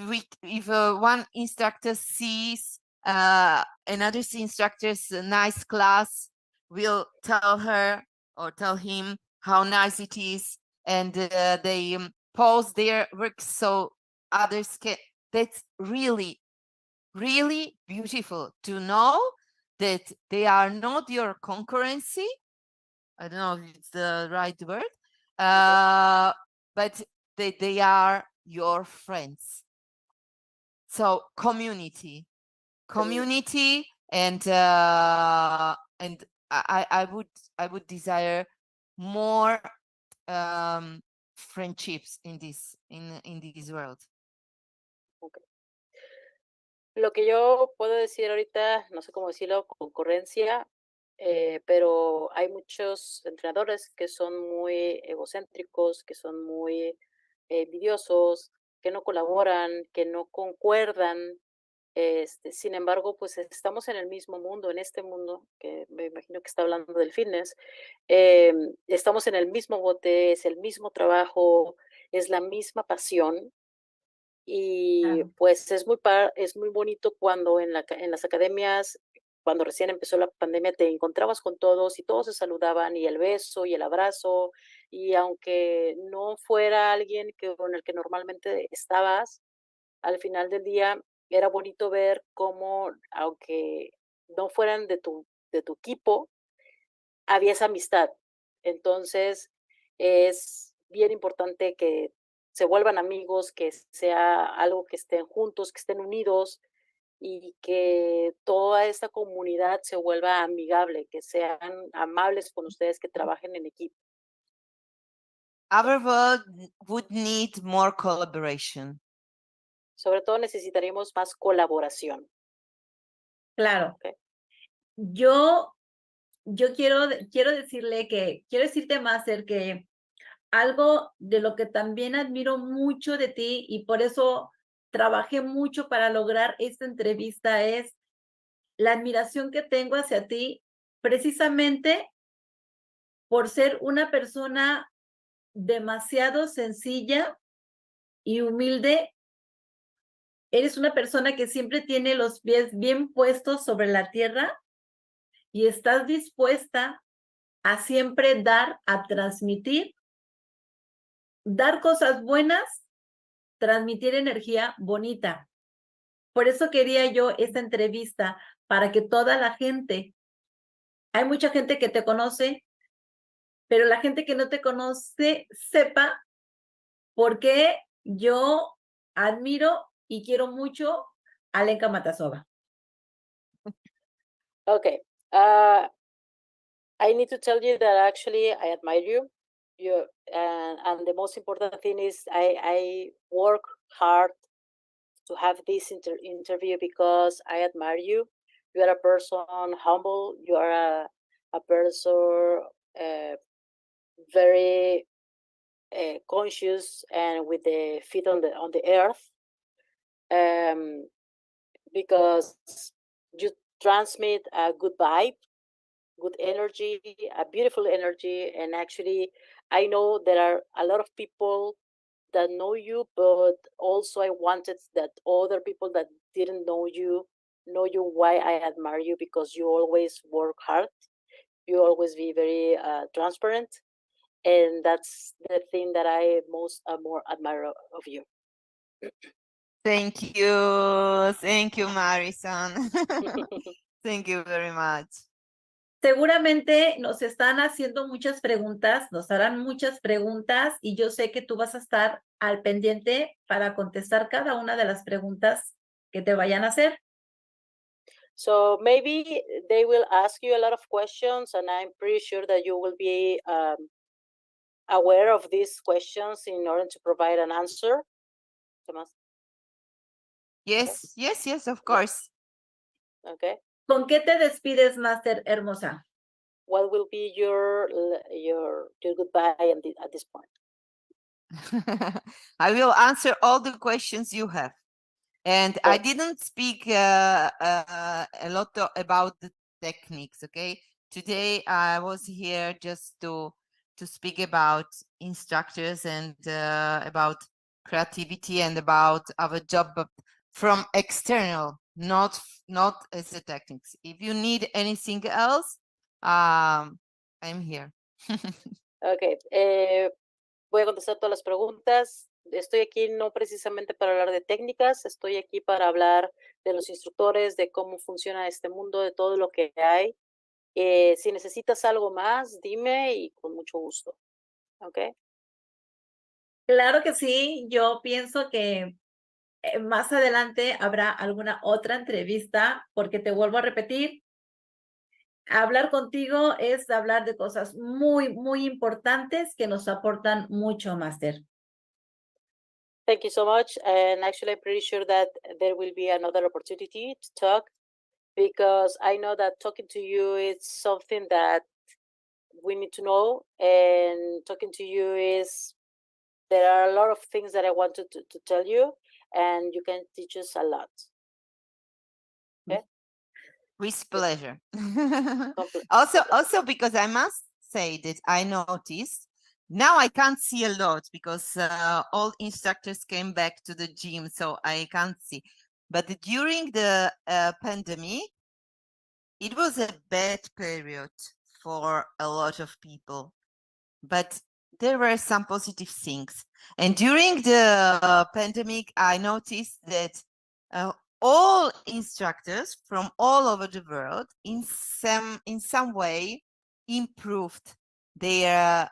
one instructor sees another instructor's nice class, we'll tell her or tell him how nice it is, and they pause their work so others can. That's really, really beautiful to know that they are not your concurrency. I don't know if it's the right word, but they are your friends. So community, and I would desire more friendships in this world. Okay. Lo que yo puedo decir ahorita, no sé cómo decirlo, concurrencia, pero hay muchos entrenadores que son muy egocéntricos, que son muy envidiosos, que no colaboran, que no concuerdan. Sin embargo, pues estamos en el mismo mundo, en este mundo, que me imagino que está hablando del fitness. Estamos en el mismo bote, es el mismo trabajo, es la misma pasión. Y Claro. pues es muy bonito cuando en las academias, cuando recién empezó la pandemia, te encontrabas con todos y todos se saludaban, y el beso y el abrazo, y aunque no fuera alguien con el que normalmente estabas, al final del día era bonito ver cómo, aunque no fueran de tu equipo, había esa amistad. Entonces, es bien importante que se vuelvan amigos, que sea algo que estén juntos, que estén unidos, y que toda esta comunidad se vuelva amigable, que sean amables con ustedes, que trabajen en equipo. Our world would need more collaboration. Sobre todo necesitaríamos más colaboración. Claro. Okay. Yo quiero decirte, Master, que algo de lo que también admiro mucho de ti, y por eso trabajé mucho para lograr esta entrevista, es la admiración que tengo hacia ti, precisamente por ser una persona demasiado sencilla y humilde. Eres una persona que siempre tiene los pies bien puestos sobre la tierra y estás dispuesta a siempre dar, a transmitir, dar cosas buenas, transmitir energía bonita. Por eso quería yo esta entrevista, para que toda la gente, hay mucha gente que te conoce, pero la gente que no te conoce sepa por qué yo admiro y quiero mucho a Lenka Matasova. Okay. I need to tell you that actually I admire you. And the most important thing is I work hard to have this interview because I admire you. You are a person humble. You are a person very conscious and with the feet on the earth. Because you transmit a good vibe, good energy, a beautiful energy. And actually, I know there are a lot of people that know you, but also I wanted that other people that didn't know you know you why I admire you, because you always work hard. You always be very transparent, and that's the thing that I most more admire of you. Thank you, Marison. Thank you very much. Seguramente nos están haciendo muchas preguntas, nos harán muchas preguntas y yo sé que tú vas a estar al pendiente para contestar cada una de las preguntas que te vayan a hacer. So maybe they will ask you a lot of questions, and I'm pretty sure that you will be aware of these questions in order to provide an answer. Tomás? Yes, yes, yes, of course. Okay. ¿Con qué te despides, Máster Hermosa? What will be your goodbye at this point? I will answer all the questions you have. And I didn't speak a lot about the techniques, okay? Today I was here just to speak about instructors and about creativity and about our job, but from external, not as the techniques. If you need anything else, I'm here. Okay. Voy a contestar todas las preguntas. Estoy aquí no precisamente para hablar de técnicas, estoy aquí para hablar de los instructores, de cómo funciona este mundo, de todo lo que hay. Si necesitas algo más, dime y con mucho gusto. ¿Ok? Claro que sí, yo pienso que más adelante habrá alguna otra entrevista, porque te vuelvo a repetir, hablar contigo es hablar de cosas muy, muy importantes que nos aportan mucho, Máster. Thank you so much. And actually, I'm pretty sure that there will be another opportunity to talk, because I know that talking to you is something that we need to know. And talking to you there are a lot of things that I wanted to tell you, and you can teach us a lot. Okay? With pleasure. also because I must say that I noticed now I can't see a lot because all instructors came back to the gym, so I can't see. But during the pandemic, it was a bad period for a lot of people, but there were some positive things. And during the pandemic, I noticed that all instructors from all over the world in some way improved their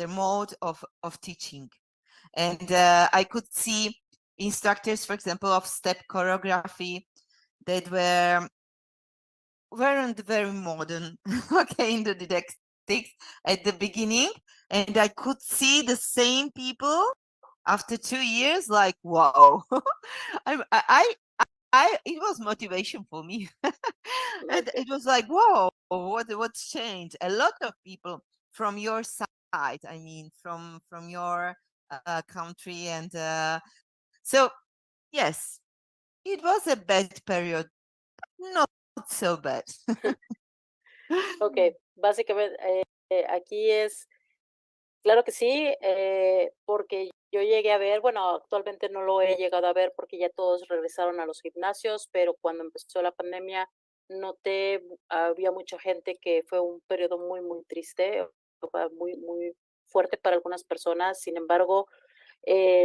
mode of teaching. And I could see instructors, for example, of step choreography that weren't very modern, okay, in the didactics at the beginning, and I could see the same people after 2 years, like, wow. It was motivation for me. And it was like, whoa, what's changed? A lot of people from your side, I mean, from your country, and so yes, it was a bad period, not so bad. Ok, básicamente aquí es, claro que sí, porque yo llegué a ver, bueno, actualmente no lo he llegado a ver porque ya todos regresaron a los gimnasios, pero cuando empezó la pandemia noté, había mucha gente que fue un periodo muy, muy triste, fue muy, muy fuerte para algunas personas. Sin embargo,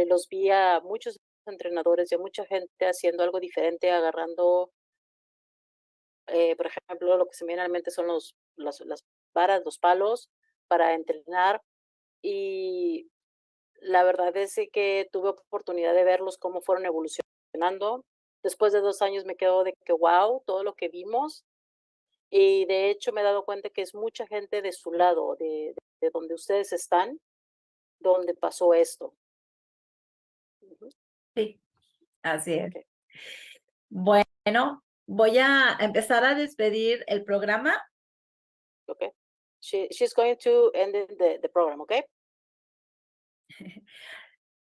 los vi a muchos entrenadores y a mucha gente haciendo algo diferente, agarrando, por ejemplo, lo que se me viene a la mente son las varas, los palos para entrenar. Y la verdad es que tuve oportunidad de verlos cómo fueron evolucionando. Después de 2 años me quedo de que, wow, todo lo que vimos. Y de hecho me he dado cuenta que es mucha gente de su lado, de donde ustedes están, donde pasó esto. Sí, así es. Okay. Bueno, voy a empezar a despedir el programa. Okay. She's going to end the program, okay?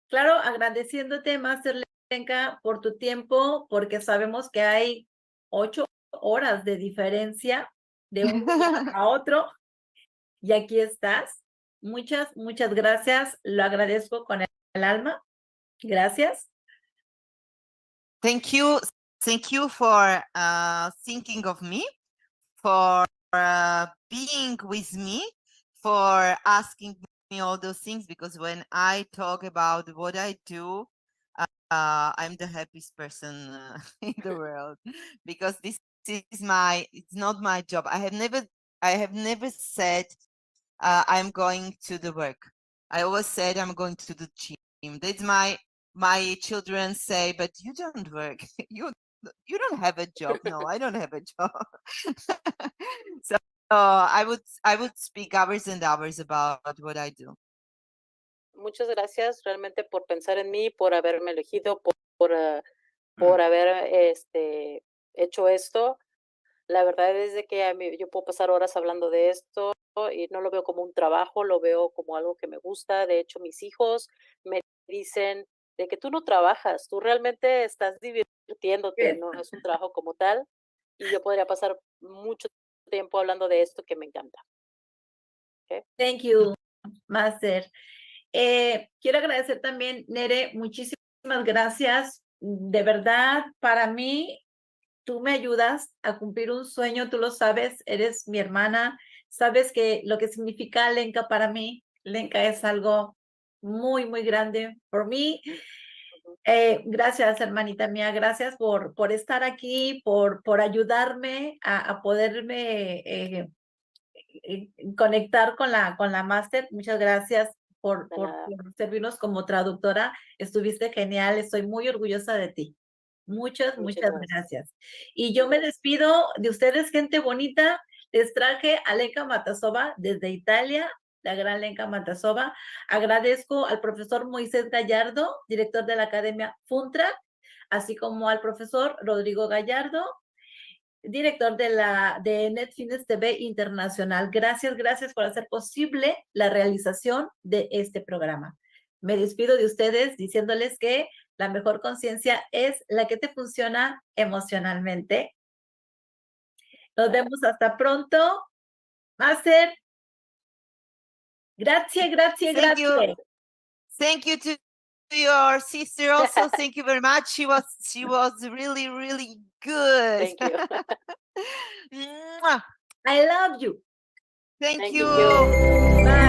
Claro, agradeciéndote, Máster Lenka, por tu tiempo, porque sabemos que hay 8 horas de diferencia de un día a otro, y aquí estás. Muchas, muchas gracias. Lo agradezco con el alma. Gracias. Thank you for thinking of me, for being with me, for asking me all those things, because when I talk about what I do, I'm the happiest person in the world, because this is it's not my job. I have never said I'm going to the work. I always said I'm going to the gym. That's my children say, but you don't work. You don't have a job. No, I don't have a job. So I would speak hours and hours about what I do. Muchas gracias realmente por pensar en mí, por haberme elegido, por haber hecho esto. La verdad es de que yo puedo pasar horas hablando de esto y no lo veo como un trabajo, lo veo como algo que me gusta. De hecho, mis hijos me dicen de que tú no trabajas, tú realmente estás divirtiéndote, Bien. no es un trabajo como tal. Y yo podría pasar mucho tiempo hablando de esto que me encanta. ¿Okay? Thank you, Master. Quiero agradecer también, Nere, muchísimas gracias. De verdad, para mí, tú me ayudas a cumplir un sueño, tú lo sabes, eres mi hermana, sabes que lo que significa Lenka para mí, Lenka es algo muy, muy grande por mí. Gracias, hermanita mía, gracias por estar aquí, por ayudarme a poderme conectar con la máster. Muchas gracias por servirnos como traductora. Estuviste genial, estoy muy orgullosa de ti. Muchas gracias. Y yo me despido de ustedes, gente bonita. Les traje a Lenka Matasova desde Italia, la gran Lenka Matasova. Agradezco al profesor Moisés Gallardo, director de la Academia Funtra, así como al profesor Rodrigo Gallardo, director de Netfines TV Internacional. Gracias, gracias por hacer posible la realización de este programa. Me despido de ustedes diciéndoles que la mejor conciencia es la que te funciona emocionalmente. Nos vemos hasta pronto. Master. Gracias, gracias, Thank gracias. you. Thank you to your sister also. Thank you very much. She was really, really good. Thank you. Mwah. I love you. Thank Thank you. you. Bye.